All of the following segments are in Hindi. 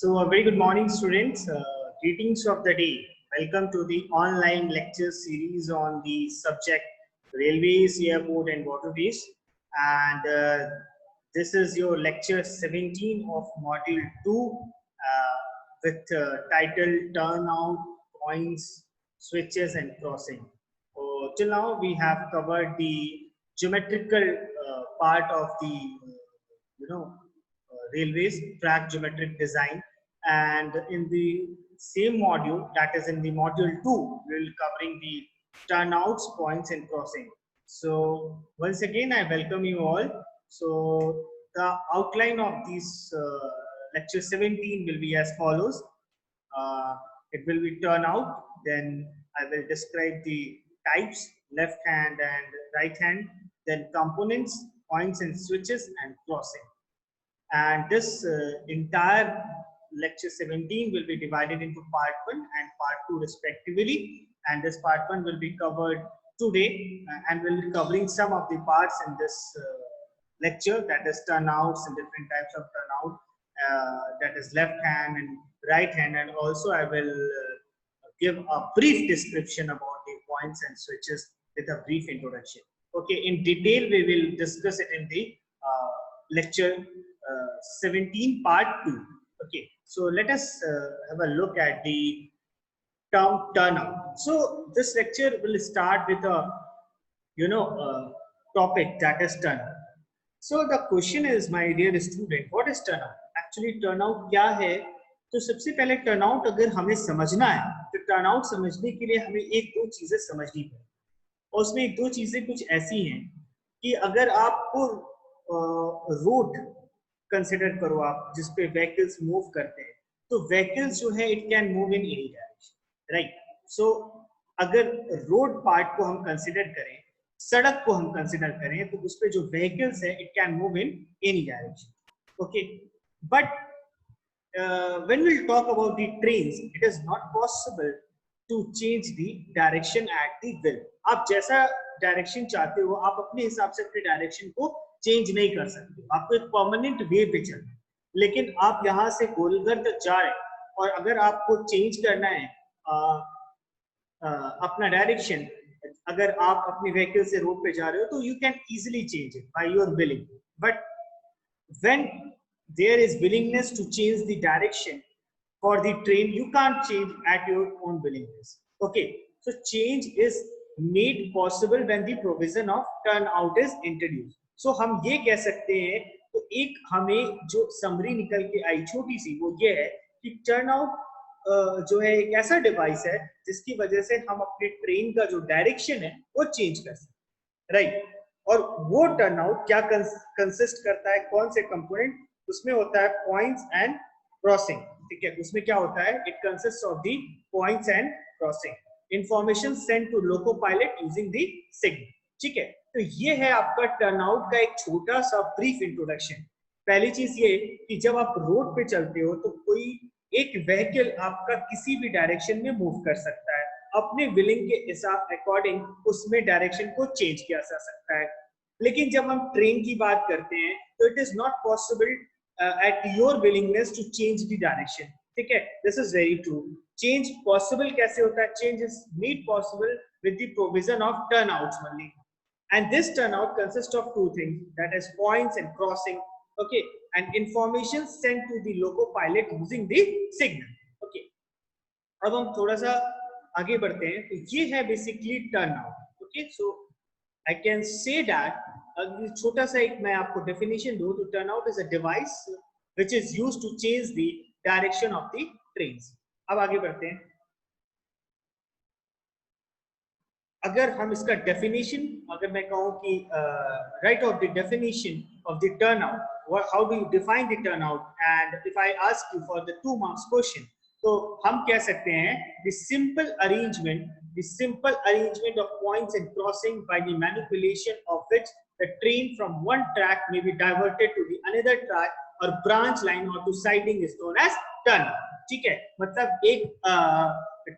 So, a very good morning, students. Greetings of the day. Welcome to the online lecture series on the subject Railways, Airport, and Waterways. And this is your lecture 17 of Module 2 with title Turnout, Points, Switches, and Crossing. Till now, we have covered the geometrical part of the railways, track geometric design, and in the same module, that is in the module 2, we will covering the turnouts, points, and crossing. So once again, I welcome you all. So the outline of this lecture 17 will be as follows. It will be turnout, then I will describe the types, left hand and right hand, then components, points and switches, and crossing. And this entire lecture 17 will be divided into part 1 and part 2 respectively, and this part 1 will be covered today, and we'll be covering some of the parts in this lecture, that is turnouts and different types of turnout, that is left hand and right hand, and also I will give a brief description about the points and switches with a brief introduction. Okay, in detail we will discuss it in the lecture 17 part 2. Okay, so let us have a look at the term turnout. So this lecture will start with a topic, that is turnout. So the question is, my dear student, what is turnout? Actually turnout क्या है? तो सबसे पहले टर्नआउट अगर हमें समझना है तो टर्नआउट समझने के लिए हमें एक दो चीजें समझनी पड़ेगी, और उसमें एक दो चीजें कुछ ऐसी हैं कि अगर आपको रोड कंसिडर करो, आप जिस पे व्हीकल्स मूव करते हैं, तो व्हीकल्स जो है it can move in any direction, right? So अगर रोड पार्ट को हम कंसिडर करें, सड़क को हम कंसिडर करें, तो उस पे जो व्हीकल्स है it can move in any direction. Okay, but when we'll talk about the trains, it is not possible to change the direction at the will. आप जैसा डायरेक्शन चाहते हो, आप अपने हिसाब से अपने डायरेक्शन को चेंज नहीं कर सकते. आपको एक परमानेंट वे पे चलना है, लेकिन आप यहाँ से गोलघर तक जा रहे हैं, और अगर आपको चेंज करना है अपना डायरेक्शन, अगर आप अपने व्हीकल से रोड पे जा रहे हो, तो you can easily change it by your willing. But when there is willingness to change the direction for the train, you can't change at your own willingness. Okay, so change is made possible when the provision of turnout is introduced. So हम ये कह सकते हैं, तो एक हमें जो समरी निकल के आई छोटी सी, वो ये है कि टर्नआउट जो है एक ऐसा डिवाइस है जिसकी वजह से हम अपने ट्रेन का जो डायरेक्शन है वो चेंज कर सकते हैं, राइट? और वो टर्नआउट क्या कंसिस्ट करता है, कौन से कंपोनेंट? उसमें होता है पॉइंट्स एंड क्रॉसिंग. ठीक है, उसमें क्या होता है? It consist of the points and crossing, information send to loco pilot using the signal. ठीक है, तो ये है आपका टर्नआउट का एक छोटा सा ब्रीफ इंट्रोडक्शन. पहली चीज ये कि जब आप रोड पे चलते हो तो कोई एक व्हीकल आपका किसी भी डायरेक्शन में मूव कर सकता है, अपने विलिंग के हिसाब अकॉर्डिंग उसमें डायरेक्शन को चेंज किया जा सकता है. लेकिन जब हम ट्रेन की बात करते हैं तो it is not possible at your willingness to change the direction. ठीक है, this is very true. Change possible कैसे होता है? Change is made possible with the provision of turnouts only, and this turnout consists of two things, that is points and crossing. Okay, and information sent to the loco pilot using the signal. Okay, अब हम थोड़ा सा आगे बढ़ते हैं, तो ये है basically turnout. Okay, so I can say that छोटा सा एक मैं आपको डेफिनेशन दूं, तो turnout is a device which is used to change the direction of the trains. अब आगे बढ़ते हैं. अगर हम इसका डेफिनेशन, अगर मैं कहूं कि right out the definition of the turnout, how do you define the turnout, and if I ask you for the 2 marks question, तो हम कह सकते हैं the simple arrangement of points and crossing by the manipulation of which the train from one track may be diverted to the another track or branch line or to siding is known as turnout. ठीक है, मतलब एक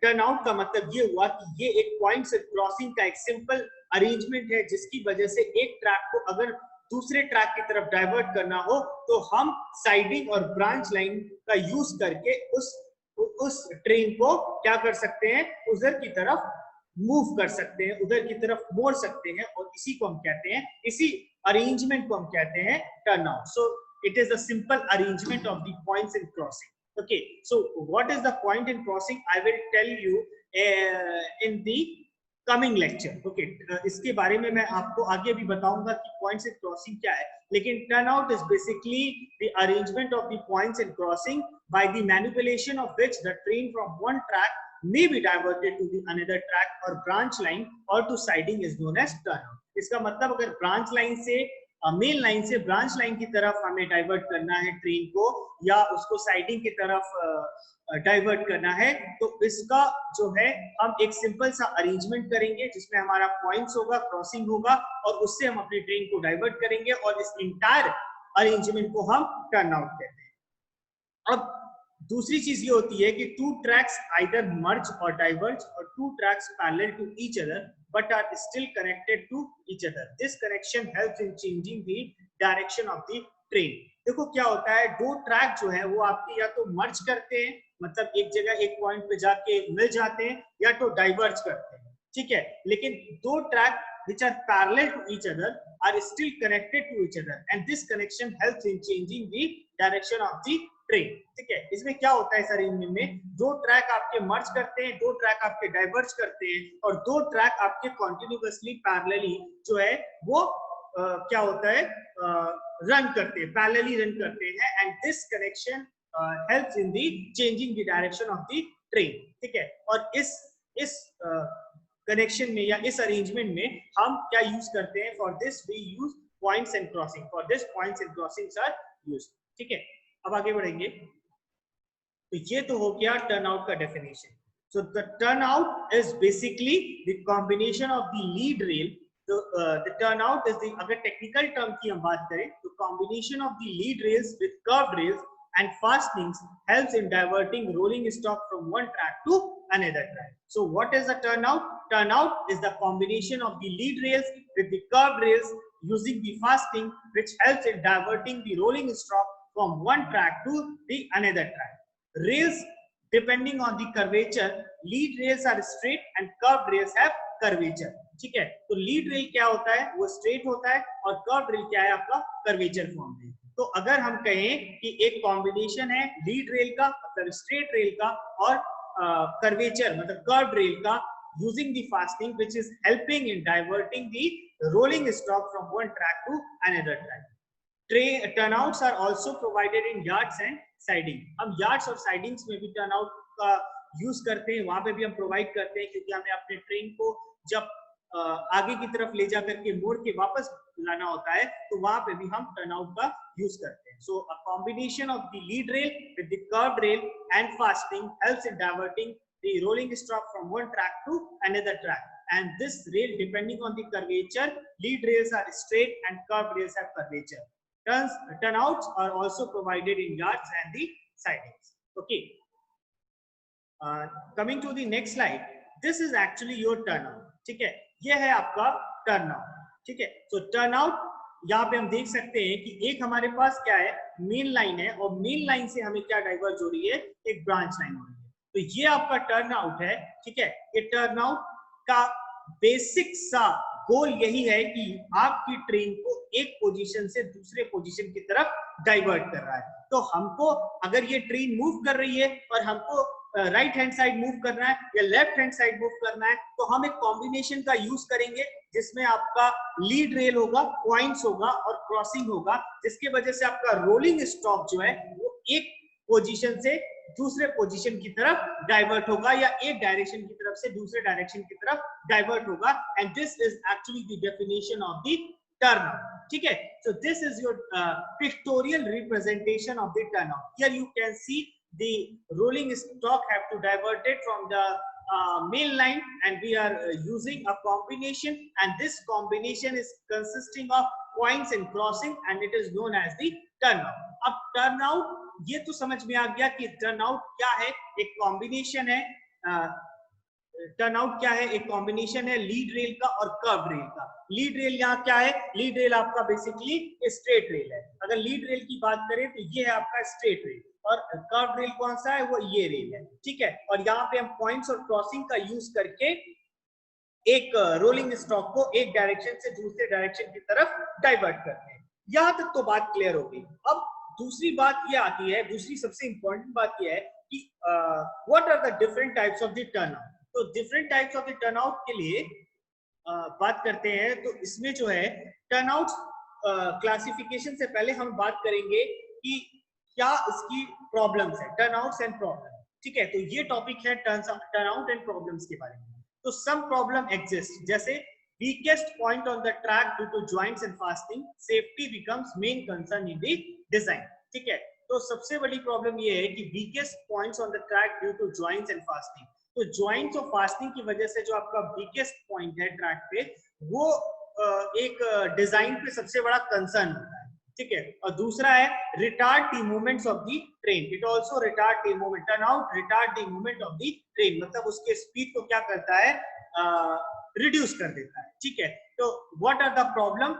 टर्नआउट का मतलब ये हुआ कि ये एक पॉइंट से क्रॉसिंग का एक सिंपल अरेंजमेंट है, जिसकी वजह से एक ट्रैक को अगर दूसरे ट्रैक की तरफ डाइवर्ट करना हो तो हम साइडिंग और ब्रांच लाइन का यूज करके उस ट्रेन को क्या कर सकते हैं, उधर की तरफ मूव कर सकते हैं, उधर की तरफ मोड़ सकते हैं, और इसी को हम कहते हैं, इसी अरेंजमेंट को हम कहते हैं turn out. So it is a simple arrangement of the points in crossing. Okay, so what is the point in crossing? I will tell you in the coming lecture. Okay, इसके बारे में मैं आपको आगे भी बताऊंगा कि points in crossing क्या है. लेकिन turn out is basically the arrangement of the points in crossing by the manipulation of which the train from one track may be diverted to the another track or branch line or to siding is known as turn out. इसका मतलब अगर ब्रांच लाइन से मेन लाइन से ब्रांच लाइन की तरफ हमें डाइवर्ट करना है ट्रेन को, या उसको साइडिंग की तरफ डाइवर्ट करना है, तो इसका जो है हम एक सिंपल सा अरेंजमेंट करेंगे जिसमें हमारा पॉइंट्स होगा, क्रॉसिंग होगा, और उससे हम अपनी ट्रेन को डाइवर्ट करेंगे, और इस इंटायर अरेंजमेंट को हम टर्न आउट कहते हैं. अब दूसरी चीज ये होती है कि टू ट्रैक्स आइदर मर्ज और डाइवर्ज, और two tracks parallel to each other but are still connected to each other. This connection helps in changing the direction of the train. देखो क्या होता है, दो ट्रैक जो है वो आपके या तो मर्ज करते हैं, मतलब एक जगह एक पॉइंट पे जाके मिल जाते हैं, या तो डाइवर्ज करते हैं, ठीक है. लेकिन दो track which are parallel to each other are still connected to each other, and this connection helps in changing the direction of the train. ठीक है, इसमें क्या होता है इस अरेंजमेंट में, दो ट्रैक आपके मर्ज करते हैं, दो ट्रैक आपके डाइवर्ज करते हैं, और दो ट्रैक आपके कॉन्टिन्यूसली पैरेलली जो है वो क्या होता है, रन करते हैं, पैरेलली रन करते हैं, and this connection helps in the changing the direction of the train. ठीक है, और इस कनेक्शन में या इस अरेंजमेंट में हम क्या यूज करते हैं, for this we use points and crossing, for this points and crossings are used. ठीक है, अब आगे बढ़ेंगे. तो ये तो हो गया टर्न आउट का definition. So the turn out is basically the combination of the lead rail. तो the turn out is the, अगर टेक्निकल टर्म की हम बात करें तो combination of the lead rails with curved rails and fastenings helps in diverting rolling stock from one track to another track. So what is the turnout? Turnout is the combination of the lead rails with the curved rails using the fastening, which helps in diverting the rolling stock from one track to the another track. Rails depending on the curvature, lead rails are straight and curved rails have curvature. ठीक है, तो लीड रेल क्या होता है, वो स्ट्रेट होता है, और कर्व रेल क्या है, आपका कर्वेचर फॉर्म है. तो अगर हम कहें कि एक कॉम्बिनेशन है लीड रेल का मतलब स्ट्रेट रेल का, और कर्वेचर मतलब कर्व रेल का, using the fastening which is helping in diverting the rolling stock from one track to another track. Turnouts are also provided in yards and siding. हम यार्ड्स और साइडिंग्स में भी टर्नआउट का यूज करते हैं, वहां पे भी हम प्रोवाइड करते हैं, क्योंकि हमें अपने ट्रेन को जब आगे की तरफ ले जाकर के मोड़ के वापस लाना होता है, तो वहां पे भी हम टर्नआउट का यूज करते हैं. So a combination of the lead rail with the curved rail and fastening helps in diverting the rolling stock from one track to another track. And this rail, depending on the curvature, lead rails are straight and curved rails have curvature. Turnouts are also provided in yards and the sidings. Okay. Coming to the next slide, this is actually your turnout. ठीक है, ये है आपका टर्नआउट. ठीक है, तो टर्नआउट यहाँ पे हम देख सकते हैं कि एक हमारे पास क्या है, मेन लाइन है, और मेन लाइन से हमें क्या डाइवर्ज हो रही है, एक ब्रांच लाइन हो रही है. तो ये आपका टर्नआउट है. ठीक है, ये टर्नआउट का बेसिक सा गोल यही है कि आपकी ट्रेन को एक पोजीशन से दूसरे पोजीशन की तरफ डाइवर्ट कर रहा है. तो हमको अगर ये ट्रेन मूव कर रही है और हमको राइट हैंड साइड मूव करना है या लेफ्ट हैंड साइड मूव करना है, तो हम एक कॉम्बिनेशन का यूज करेंगे जिसमें आपका लीड रेल होगा, पॉइंट्स होगा और क्रॉसिंग होगा, जिसकी वजह से आपका रोलिंग स्टॉक जो है वो एक पोजीशन से दूसरे पोजीशन की तरफ डाइवर्ट होगा, या एक डायरेक्शन की तरफ से दूसरे डायरेक्शन की तरफ डाइवर्ट होगा. And this is actually the definition of the turnout. ठीक है, so this is your pictorial representation of the turnout. Here you can see the rolling stock have to divert it from the main line, and we are using a combination, and this combination is consisting of points and crossing, and it is known as the turnout. अब turnout ये तो समझ में आ गया कि turnout क्या है, एक combination है टर्नआउट क्या है, एक कॉम्बिनेशन है लीड रेल का और कर्व रेल का। लीड रेल यहाँ क्या है, लीड रेल आपका बेसिकली स्ट्रेट रेल है। अगर लीड रेल की बात करें तो ये है आपका स्ट्रेट रेल, और कर्व रेल कौन सा है, वो ये रेल है, ठीक है। और यहाँ पे हम पॉइंट्स और क्रॉसिंग का यूज करके एक रोलिंग स्टॉक को एक डायरेक्शन से दूसरे डायरेक्शन की तरफ डाइवर्ट करते हैं। यहां तक तो बात क्लियर हो गई। अब दूसरी बात ये आती है, दूसरी सबसे इंपॉर्टेंट बात ये है कि what are the different types of the turnout. तो different types of the turnout के लिए बात करते हैं। तो इसमें जो है टर्नआउट क्लासिफिकेशन से पहले हम बात करेंगे कि क्या इसकी प्रॉब्लम्स है, टर्नआउट्स एंड प्रॉब्लम, ठीक है। तो ये टॉपिक है टर्नआउट एंड प्रॉब्लम्स के बारे में। तो सम प्रॉब्लम एग्जिस्ट, जैसे weakest point on the track due to joints and fastening, safety becomes main concern in the design, ठीक है। तो सबसे बड़ी प्रॉब्लम ये है कि weakest points on the track due to joints and fastening. तो जॉइंट्स और फास्टिंग की वजह से जो आपका वीकेस्ट पॉइंट है ट्रैक पे, वो एक डिजाइन पे सबसे बड़ा कंसर्न होता है, ठीक है। और दूसरा है retard the movements of the train, it also retard the movement, turnout retard the movement of the train, मतलब उसके स्पीड को क्या करता है, रिड्यूस कर देता है, ठीक है। तो what are the problem,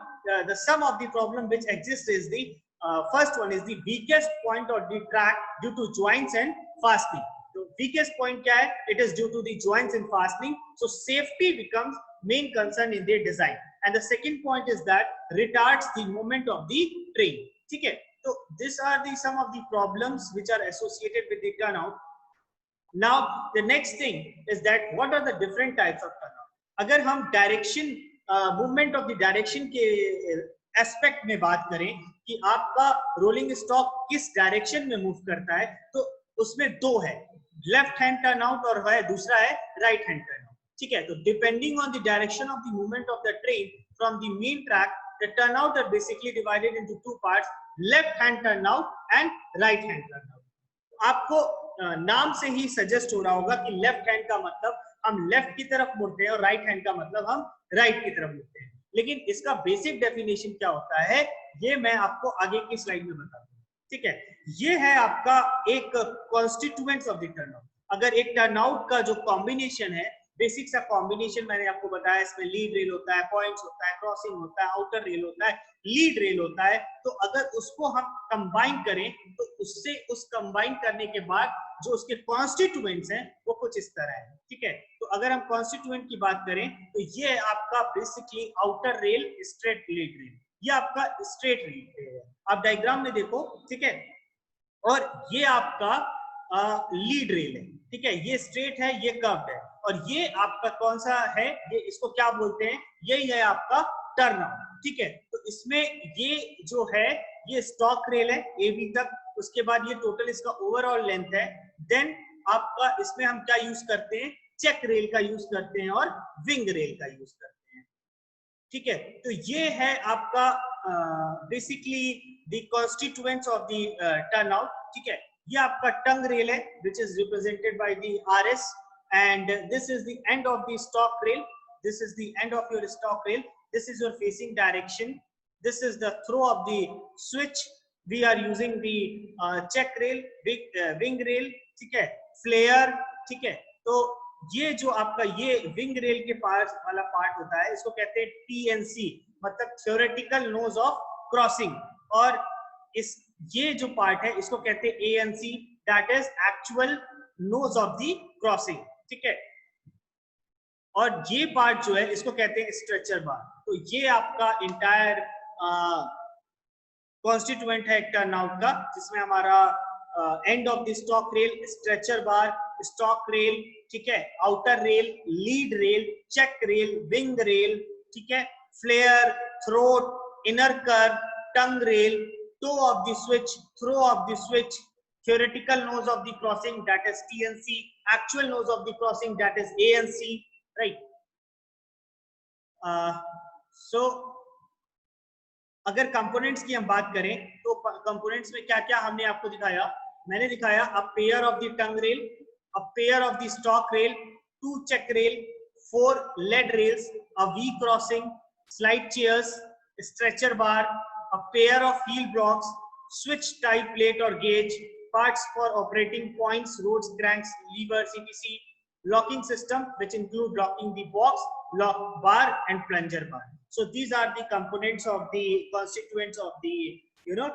the some of the problem which exist is the first one is the weakest point of the track due to joints and fastening. तो वीकेस्ट पॉइंट क्या है, it is due to the joints and fastening, so safety becomes main concern in their design, and the second point is that retards the movement of the train, ठीक है। तो these are the some of the problems which are associated with the turnout. Now the next thing is that what are the different types of turnout. अगर हम direction movement of the direction के एस्पेक्ट में बात करें कि आपका रोलिंग स्टॉक किस डायरेक्शन में मूव करता है, तो उसमें दो है, लेफ्ट हैंड टर्नआउट और है दूसरा है राइट हैंड टर्नआउट, ठीक है। तो depending on the direction of the movement of the train from the main track, the turnout are basically divided into two parts, left hand turnout and right hand turnout. आपको नाम से ही सजेस्ट हो रहा होगा कि लेफ्ट हैंड का मतलब हम लेफ्ट की तरफ मुड़ते हैं और राइट हैंड का मतलब हम राइट की तरफ मुड़ते हैं, लेकिन इसका बेसिक डेफिनेशन क्या होता है ये मैं आपको आगे की स्लाइड में बताता हूँ, ठीक है। ये है आपका एक कॉन्स्टिट्यूएंट्स ऑफ द टर्नआउट। अगर एक टर्नआउट का जो कॉम्बिनेशन है, बेसिक सा कॉम्बिनेशन मैंने आपको बताया, इसमें लीड रेल होता है, पॉइंट्स होता है, क्रॉसिंग होता है, आउटर रेल होता है, लीड रेल होता है। तो अगर उसको हम कंबाइन करें तो उससे उस कंबाइन करने के बाद जो उसके कॉन्स्टिट्यूएंट्स हैं वो कुछ इस तरह है, ठीक है। तो अगर हम कॉन्स्टिट्यूएंट की बात करें तो ये आपका basically outer rail, straight lead rail, ये आपका स्ट्रेट रेल है, आप डायग्राम में देखो, ठीक है। और ये आपका लीड रेल है, ठीक है, ये स्ट्रेट है, ये कर्व्ड है, और ये आपका कौन सा है, ये इसको क्या बोलते हैं, यही है आपका टर्नआउट, ठीक है। तो इसमें ये जो है ये स्टॉक रेल है AB तक, उसके बाद ये टोटल इसका ओवरऑल लेंथ है। देन आपका इसमें हम क्या यूज करते हैं, चेक रेल का यूज करते हैं और विंग रेल का यूज करते हैं, ठीक है। तो ये है आपका basically the constituents of the turnout, ठीक है। ये आपका टंग रेल है which is represented by the RS, and this is the end of the stock rail, this is the end of your stock rail, this is your facing direction, this is the throw of the switch, we are using the check rail, wing rail, ठीक है, फ्लेयर, ठीक है। तो ये जो आपका ये विंग रेल के पास वाला पार्ट होता है इसको कहते हैं TNC, मतलब थ्योरेटिकल नोज ऑफ क्रॉसिंग, और इस ये जो पार्ट है इसको कहते हैं ANC, that is actual nose of the crossing, ठीक है। और ये पार्ट जो है इसको कहते हैं स्ट्रेचर बार। तो ये आपका इंटायर कॉन्स्टिट्यूएंट है टर्नआउट का, जिसमें हमारा end of the stock rail, stretcher bar, stock rail, ठीक है, outer rail, lead rail, check rail, wing rail, ठीक है, flare, throat, inner curve, tongue rail, toe of the switch, throw of the switch, theoretical nose of the crossing, that is TNC, actual nose of the crossing, that is ANC, right? So अगर कंपोनेंट्स की हम बात करें तो कंपोनेंट्स में क्या क्या हमने आपको दिखाया, मैंने दिखाया अ pair of the tongue rail, a pair of the stock rail, 2 check rail, 4 lead rails, a V crossing, slide chairs, stretcher bar, a pair of heel blocks, switch type plate or gauge, parts for operating points, rods, cranks, levers, etc., locking system which include locking the box, lock bar and plunger bar. So these are the components of the constituents of the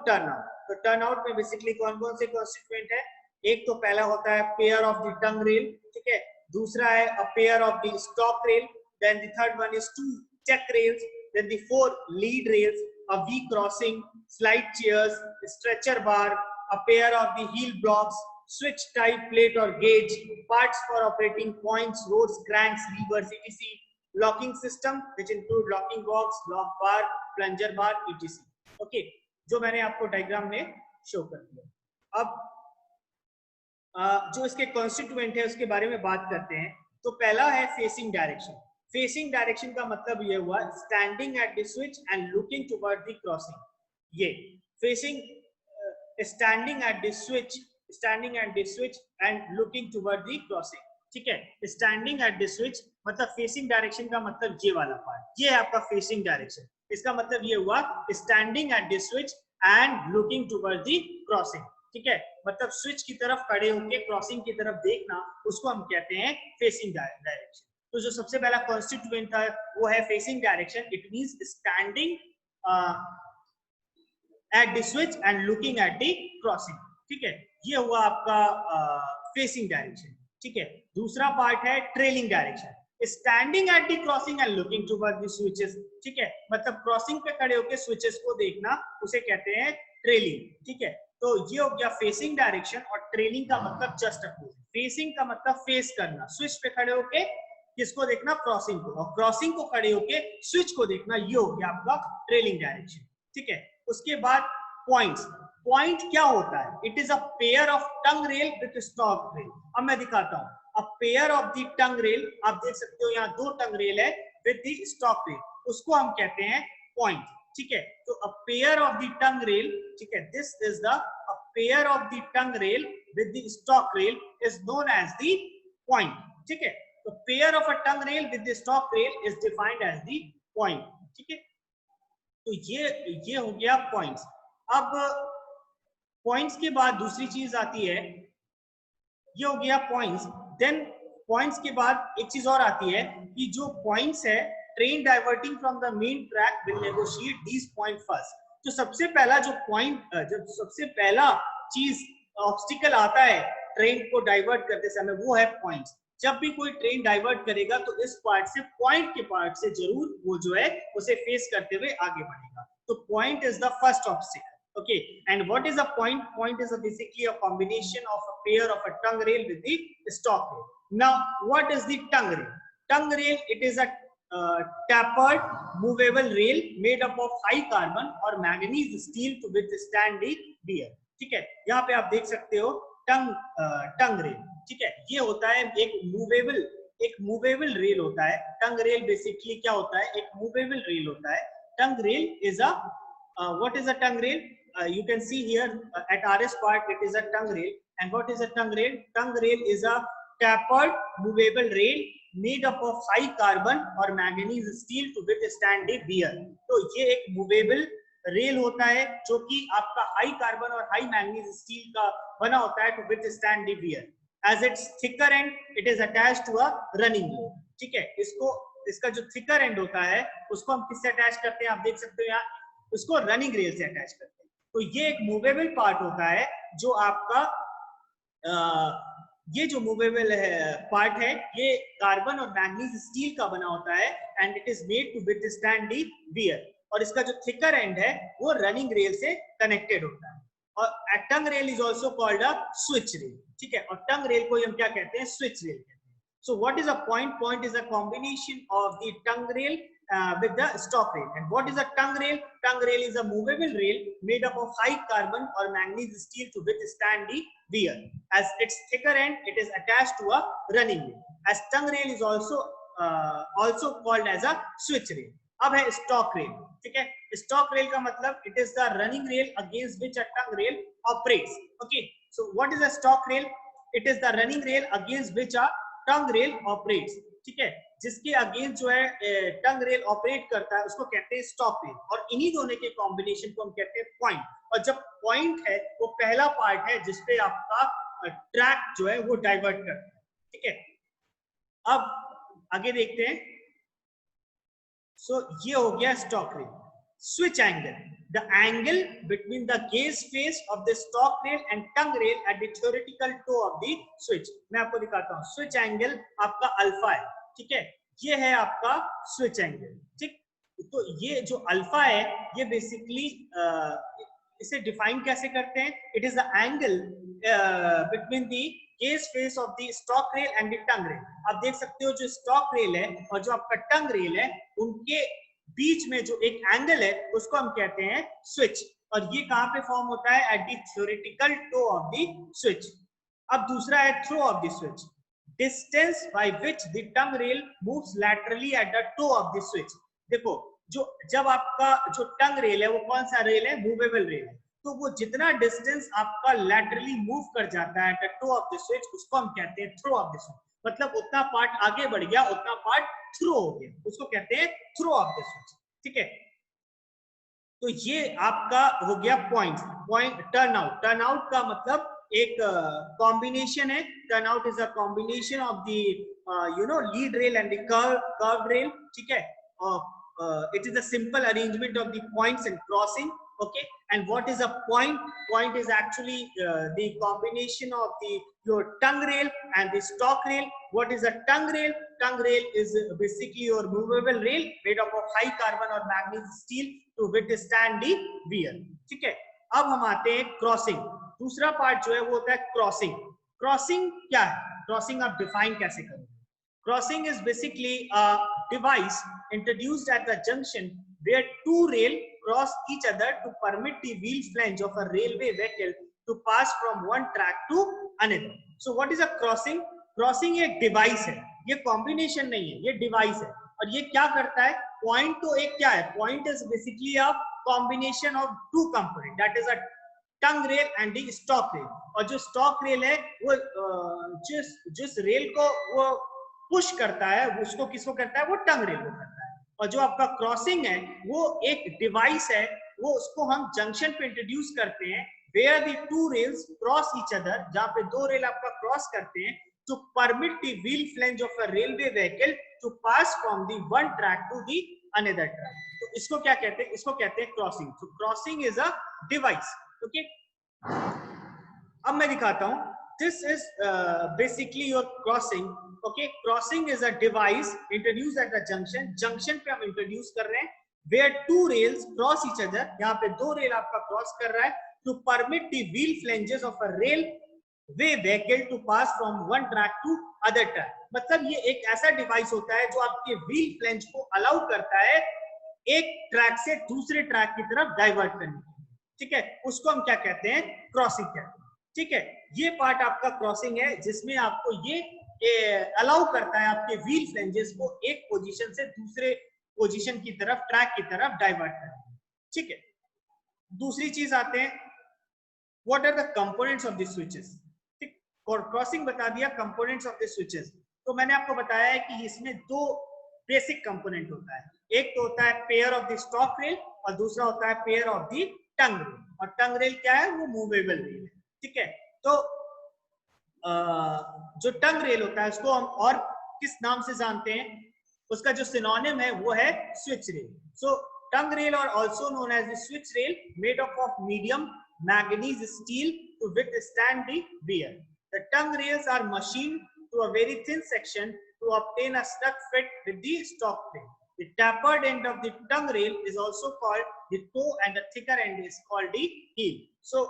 turnout. तो turnout में basically कौन-कौन से constituent है? एक तो पहला होता है pair of the tongue rail, ठीक है, दूसरा है a pair of the stop rail, then the third one is 2 check rails, then the 4 lead rails, a V crossing, slide chairs, stretcher bar, a pair of the heel blocks, switch type plate or gauge, parts for operating points, rods, cranks, levers, etc. Locking system which include locking box, lock bar, plunger bar, etc. Okay, जो मैंने आपको डायग्राम में शो कर दिया. अब जो इसके कॉन्स्टिट्यूएंट है उसके बारे में बात करते हैं. तो पहला है फेसिंग डायरेक्शन. फेसिंग डायरेक्शन का मतलब ये हुआ standing at the switch and looking toward the crossing. ये facing standing at the switch, standing at the switch and looking toward the crossing. ठीक है, स्टैंडिंग एट द स्विच मतलब फेसिंग डायरेक्शन का मतलब ये वाला पार्ट, ये है आपका फेसिंग डायरेक्शन. इसका मतलब ये हुआ standing at the switch and looking toward the crossing. ठीक है, मतलब स्विच की तरफ खड़े होकर क्रॉसिंग की तरफ देखना, उसको हम कहते हैं फेसिंग डायरेक्शन. तो जो सबसे पहला कॉन्स्टिट्यूएंट था वो है facing direction. It means standing at the switch and looking at the crossing. ठीक है, ये हुआ आपका फेसिंग डायरेक्शन. ठीक है, दूसरा पार्ट है trailing direction. Standing at the crossing and looking toward the switches. ठीक है, मतलब क्रॉसिंग पे खड़े होकर स्विचेस को देखना, उसे कहते हैं ट्रेलिंग. ठीक है, तो ये हो गया फेसिंग डायरेक्शन. और ट्रेलिंग का मतलब जस्ट अपोजिट. फेसिंग का मतलब फेस करना, स्विच पे खड़े होके किसको देखना, क्रॉसिंग को, और क्रॉसिंग को खड़े होके स्विच को देखना, ये हो गया आपका ट्रेलिंग डायरेक्शन. ठीक है, उसके बाद पॉइंट्स. पॉइंट क्या होता है? It is a pair of tongue rail with stock rail. अब मैं दिखाता हूं. A pair of the tongue rail, आप देख सकते हो यहाँ 2 टंग रेल है विद द स्टॉप रेल, उसको हम कहते हैं पॉइंट. ठीक है, तो a pair of the tongue rail, ठीक है, this is the a pair of the tongue rail with the stock rail is known as the point. ठीक है, तो pair of a tongue rail with the stock rail is defined as the point. ठीक है, तो ये हो गया पॉइंट्स. अब पॉइंट्स के बाद दूसरी चीज आती है, ये हो गया पॉइंट्स. देन पॉइंट्स के बाद एक चीज और आती है कि जो पॉइंट्स है, train diverting from the main track will negotiate these point first. तो सबसे पहला जो पॉइंट, जब सबसे पहला चीज ऑब्स्टिकल आता है ट्रेन को डाइवर्ट करते समय, वो है पॉइंट्स. जब भी कोई ट्रेन डाइवर्ट करेगा तो इस पार्ट से, पॉइंट के पार्ट से जरूर वो जो है उसे फेस करते हुए आगे बढ़ेगा. तो point is the first obstacle. Okay, and what is a point? Point is basically a combination of a pair of a tongue rail with the stop rail. Now, what is the tongue rail? Tongue rail, it is a tapered movable rail made up of high carbon or manganese steel to withstand the wear. ठीक है, यहाँ पे आप देख सकते हो टंग रेल. ठीक है, ये होता है एक मूवेबल रेल होता है. टंग रेल बेसिकली क्या होता है? एक मूवेबल रेल होता है. Tongue rail is a what is a tongue rail? You can see here at RS part it is a tongue rail. And what is a tongue rail? Tongue rail is a tapered movable rail made up of high carbon or manganese steel to withstand the wear. तो ये एक movable रेल होता है जो कि आपका हाई कार्बन और हाई मैंगनीज स्टील का बना होता है to withstand the wear. As its thicker end it is attached to a running rail. ठीक है, इसका जो thicker end होता है उसको हम किससे अटैच करते हैं? आप देख सकते हो यहाँ, उसको रनिंग रेल से अटैच करते हैं. तो ये एक मूवेबल पार्ट होता है जो आपका ये जो मूवेबल पार्ट है ये कार्बन और मैंगनीज स्टील का बना होता है. And it is made to withstand the wear. और इसका जो थिकर एंड है वो रनिंग रेल से कनेक्टेड होता है. और tongue rail is also called a switch rail. ठीक है, और टंग रेल को हम क्या कहते हैं? स्विच रेल कहते हैं. सो what is a point? Point is a combination of the tongue rail with the stop rail. And what is a tongue rail? Tongue rail is a movable rail made up of high carbon or manganese steel to withstand the wear. As its thicker end, it is attached to a running rail. As tongue rail is also called as a switch rail. अब है स्टॉक रेल. ठीक है, स्टॉक रेल का मतलब it is the running rail against which a tongue rail operates. Okay, so what is a stock rail? It is the running rail against which a tongue rail operates. ठीक है, जिसके अगेंस्ट जो है टंग रेल ऑपरेट करता है उसको कहते हैं स्टॉप रेल. और इन्हीं दोनों के कॉम्बिनेशन को हम कहते हैं पॉइंट. और जब पॉइंट है वो पहला पार्ट है जिसपे आपका ट्रैक जो है वो डाइवर्ट करता है. ठीक है, अब आगे देखते हैं। सो ये हो गया stock rail. Switch angle, the angle between the gauge face of the stock rail and tongue rail at the theoretical toe of the switch. मैं आपको दिखाता हूँ। स्विच एंगल आपका अल्फा है, ठीक है, ये है आपका स्विच एंगल, ठीक। तो ये जो अल्फा है ये बेसिकली इसे डिफाइन कैसे करते हैं? It is the angle between the gauge face of the stock rail and the tongue rail. आप देख सकते हो जो स्टॉक रेल है और जो आपका टंग रेल है उनके बीच में जो एक एंगल है उसको हम कहते हैं स्विच। और ये कहां पे फॉर्म होता है? At the theoretical toe of the switch. अब दूसरा है throw of the switch, distance by which the tongue rail moves laterally at the toe of the switch. देखो जो जब आपका जो टंग रेल है वो कौन सा रेल है? मूवेबल रेल है। तो वो जितना डिस्टेंस आपका लैटरली मूव कर जाता है at the toe of the switch उसको हम कहते हैं थ्रो ऑफ द स्विच। मतलब उतना पार्ट आगे बढ़ गया, उतना पार्ट थ्रो हो गया, उसको कहते हैं थ्रो ऑफ द स्विच, ठीक है। तो ये आपका हो गया point turn out. Turn out का मतलब एक कॉम्बिनेशन है। Turn out is a combination of the lead rail and the curve rail, ठीक है। It is a simple arrangement of the points and crossing, okay. And what is a point? Point is actually the combination of your tongue rail and the stalk rail. What is a tongue rail? Tongue rail is basically your movable rail made up of high carbon or manganese steel to withstand the wear, ठीक है। अब हम आते हैं क्रॉसिंग। दूसरा पार्ट जो है वो होता है क्रॉसिंग। क्रॉसिंग क्या है? क्रॉसिंग आप डिफाइन कैसे करोगे? Crossing is basically a device introduced at the junction where two rails cross each other to permit the wheel flange of a railway vehicle to pass from one track to another. So what is a crossing? Crossing एक device है, ये combination नहीं है, ये device है। और ये क्या करता है? Point तो एक क्या है? Point is basically a combination of two components, that is a tongue rail and the stock rail. और जो स्टॉक रेल है वो जिस रेल को वो पुश करता है उसको किसको करता है? वो टंग रेल को करता है। और जो आपका क्रॉसिंग है वो एक डिवाइस है, वो उसको हम जंक्शन पे इंट्रोड्यूस करते हैं where the two rails cross each other, जहां पे दो रेल आपका क्रॉस करते हैं to permit the wheel flange of a railway vehicle to pass from the one track to the another track. तो इसको क्या कहते हैं? इसको कहते हैं क्रॉसिंग। तो crossing is a device, okay. अब मैं दिखाता हूं। This is basically your crossing, okay. Crossing is a device introduced at the junction. Junction पे हम introduce कर रहे हैं where two rails cross each other, यहाँ पे दो रेल आपका क्रॉस कर रहा है to permit the wheel flanges of a railway vehicle to pass from one track to other track. मतलब ये एक ऐसा डिवाइस होता है जो आपके व्हील फ्लैंज को अलाउ करता है एक ट्रैक से दूसरे ट्रैक की तरफ डाइवर्ट करने के लिए, ठीक है। उसको हम क्या कहते हैं? क्रॉसिंग कहते हैं, ठीक है। ये पार्ट आपका क्रॉसिंग है जिसमें आपको ये अलाउ करता है आपके व्हील फ्लैंजेस को एक पोजीशन से दूसरे पोजीशन की तरफ, ट्रैक की तरफ डाइवर्ट करना, ठीक है। दूसरी चीज आते हैं, what are the components of the switches, ठीक। क्रॉसिंग बता दिया, कंपोनेंट्स ऑफ द स्विचेस। तो मैंने आपको बताया है कि इसमें दो बेसिक कंपोनेंट होता है। एक तो होता है pair of the stock rail और दूसरा होता है pair of the tongue rail. और टंग रेल क्या है? वो मूवेबल रेल है, ठीक है। तो जो टंग रेल होता है उसको हम और किस नाम से जानते हैं? उसका जो सिनोनिम है वो है switch rail. So tongue rail और also known as the switch rail made up of medium manganese steel to withstand the wear. The tongue rails are machined to a very thin section to obtain a snug fit with the stock rail. The tapered end of the tongue rail is also called the toe and the thicker end is called the heel. So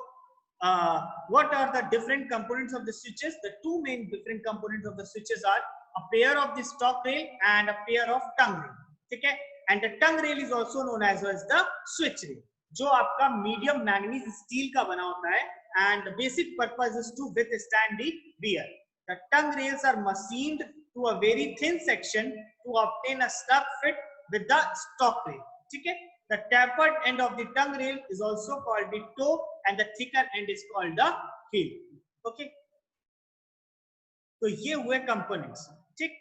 what are the different components of the switches? The two main different components of the switches are a pair of the stock rail and a pair of tongue rail, ठीक है। And the tongue rail is also known as well as the switch rail, जो आपका मीडियम मैंगनीज स्टील का बना होता है and the basic purpose is to withstand the wear. The tongue rails are machined to a very thin section to obtain a snug fit with the stock rail, ठीक है। The tapered end of the tongue rail is also called the toe and the thicker end is called the heel, okay. तो ये हुए components, ठीक।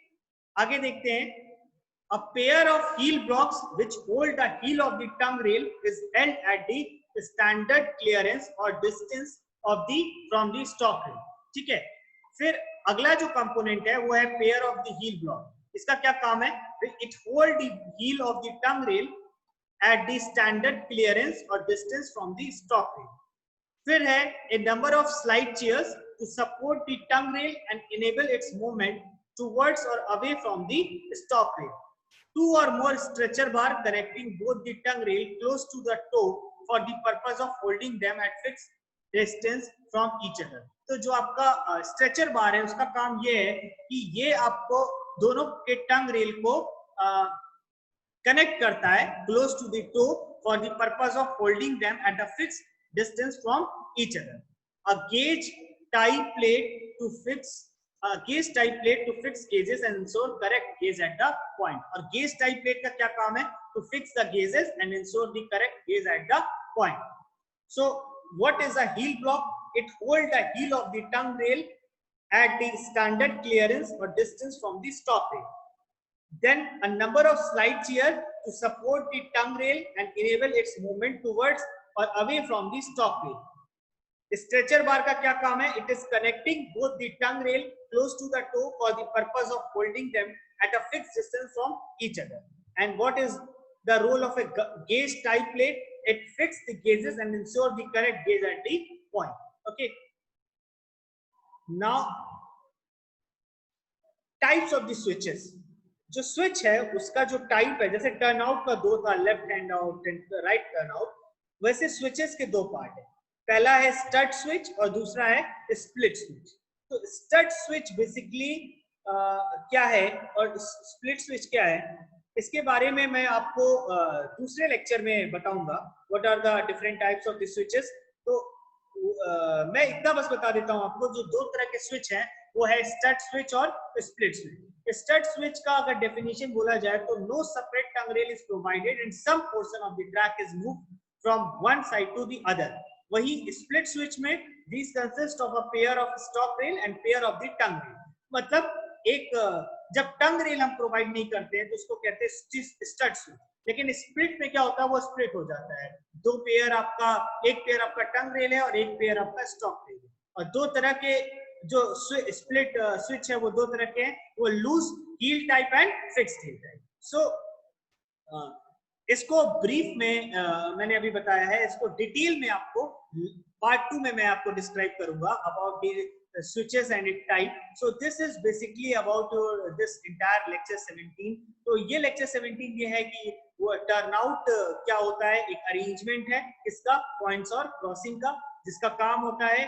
आगे देखते हैं। A pair of heel blocks which hold the heel of the tongue rail is held at the standard clearance or distance of the from the stock rail, ठीक है। फिर अगला जो कंपोनेंट है वो है pair of the heel block. इसका क्या काम है? It hold the heel of the tongue rail at the standard clearance or distance from the stock rail. फिर है a number of slide chairs to support the tongue rail and enable its movement towards or away from the stock rail. Two or more stretcher bar connecting both the tongue rail close to the toe for the purpose of holding them at fixed distance from each other. तो जो आपका स्ट्रेचर बार है उसका काम ये है कि ये आपको दोनों के टंग रेल को कनेक्ट करता है close to the toe for the purpose of holding them at a fixed distance from each other. A gauge tie plate to fix gauge tie plate to fix gauges and ensure correct gauge at the point. और गेज टाई प्लेट का क्या काम है? To fix the gauges and ensure the correct gauge at the point. So what is a heel block? It hold the heel of the tongue rail at the standard clearance or distance from the stop rail. Then a number of slide chairs to support the tongue rail and enable its movement towards or away from the stop rail. Stretcher bar का क्या काम है? It is connecting both the tongue rail close to the toe for the purpose of holding them at a fixed distance from each other. And what is the role of a gauge tie plate? It fixes the gauges and ensure the correct gauge at the point. Okay. Now types of the switches. जो स्विच है उसका जो टाइप है, जैसे टर्न आउट का दो था, left hand out and right turn out, वैसे स्विचेस के दो पार्ट है। पहला है स्टड स्विच और दूसरा है स्प्लिट स्विच। तो स्टड स्विच बेसिकली क्या है और स्प्लिट स्विच क्या है, इसके बारे में मैं आपको दूसरे लेक्चर में बताऊंगा। What are the different types of the switches. तो मैं इतना बस बता देता हूं आपको, जो दो तरह के स्विच हैं वो है स्टड स्विच और स्प्लिट स्विच। स्टड स्विच का अगर डेफिनेशन बोला जाए तो no separate tongue rail is provided and some portion of the track is moved from one side to the other. वही स्प्लिट स्विच में this consist of a pair of stock rail and pair of the tongue rail. मतलब एक जब टंग रेल हम प्रोवाइड नहीं करते हैं तो उसको कहते हैं स्टड स्विच, लेकिन स्प्लिट में क्या होता है, वो स्प्लिट हो जाता है। दो पेयर आपका, एक पेयर आपका टंग रेल है और एक पेयर आपका स्टॉक रेल है। और दो तरह के जो स्प्लिट स्विच है वो दो तरह के हैं, वो loose heel type and fixed heel type. So इसको ब्रीफ में मैंने अभी बताया है, इसको डिटेल में आपको पार्ट 2 में मैं आपको डिस्क्राइब करूंगा about the switches and its type. So this is basically about your this entire lecture 17. तो ये lecture 17 ये है कि वो टर्नआउट क्या होता है, एक अरेंजमेंट है इसका पॉइंट्स और क्रॉसिंग का, जिसका काम होता है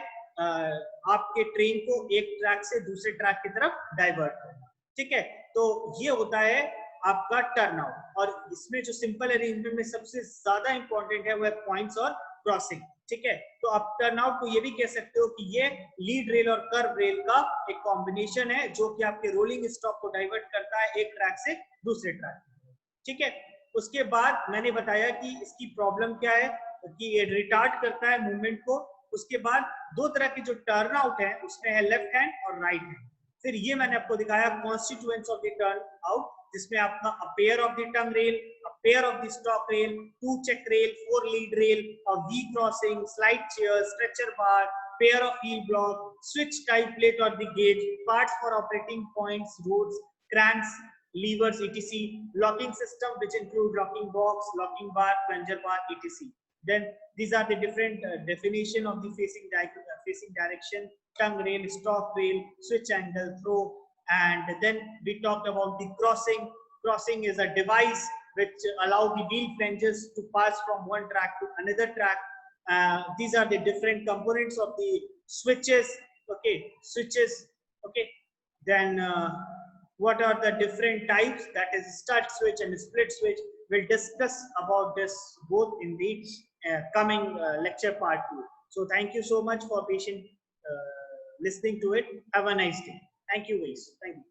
आपके ट्रेन को एक ट्रैक से दूसरे ट्रैक की तरफ डाइवर्ट करना। ठीक है, तो ये होता है आपका टर्नआउट। और इसमें जो सिंपल अरेंजमेंट में सबसे ज्यादा इंपॉर्टेंट है वो है पॉइंट्स और क्रॉसिंग। ठीक है, तो आप टर्नआउट को ये भी कह सकते हो कि ये लीड रेल और कर्व रेल का एक कॉम्बिनेशन है जो कि आपके रोलिंग स्टॉक को डाइवर्ट करता है एक ट्रैक से दूसरे ट्रैक। ठीक है, उसके बाद मैंने बताया कि इसकी प्रॉब्लम क्या है, कि ये रिटार्ड करता है मूवमेंट को। उसके बाद दो तरह के जो टर्न आउट है उसमें है लेफ्ट हैंड और राइट हैंड। फिर ये मैंने आपको दिखाया constituents of the turn out, जिसमें आपका अ pair of the tongue rail, a pair of the stock rail, 2 check rail, 4 lead rail, a V crossing, slide chair, stretcher bar, pair of heel block, switch type plate or the gauge, parts for operating points, rods, cranks, levers, etc. Locking system which include locking box, locking bar, plunger bar, etc. Then these are the different definition of the facing direction, tongue rail, stock rail, switch angle, throw, and then we talked about the crossing. Crossing is a device which allow the wheel flanges to pass from one track to another track. These are the different components of the switches. Okay, switches. Okay, then what are the different types? That is stud switch and split switch. We'll discuss about this both in the coming lecture part 2. So thank you so much for patient listening to it. Have a nice day. Thank you guys. Thank you.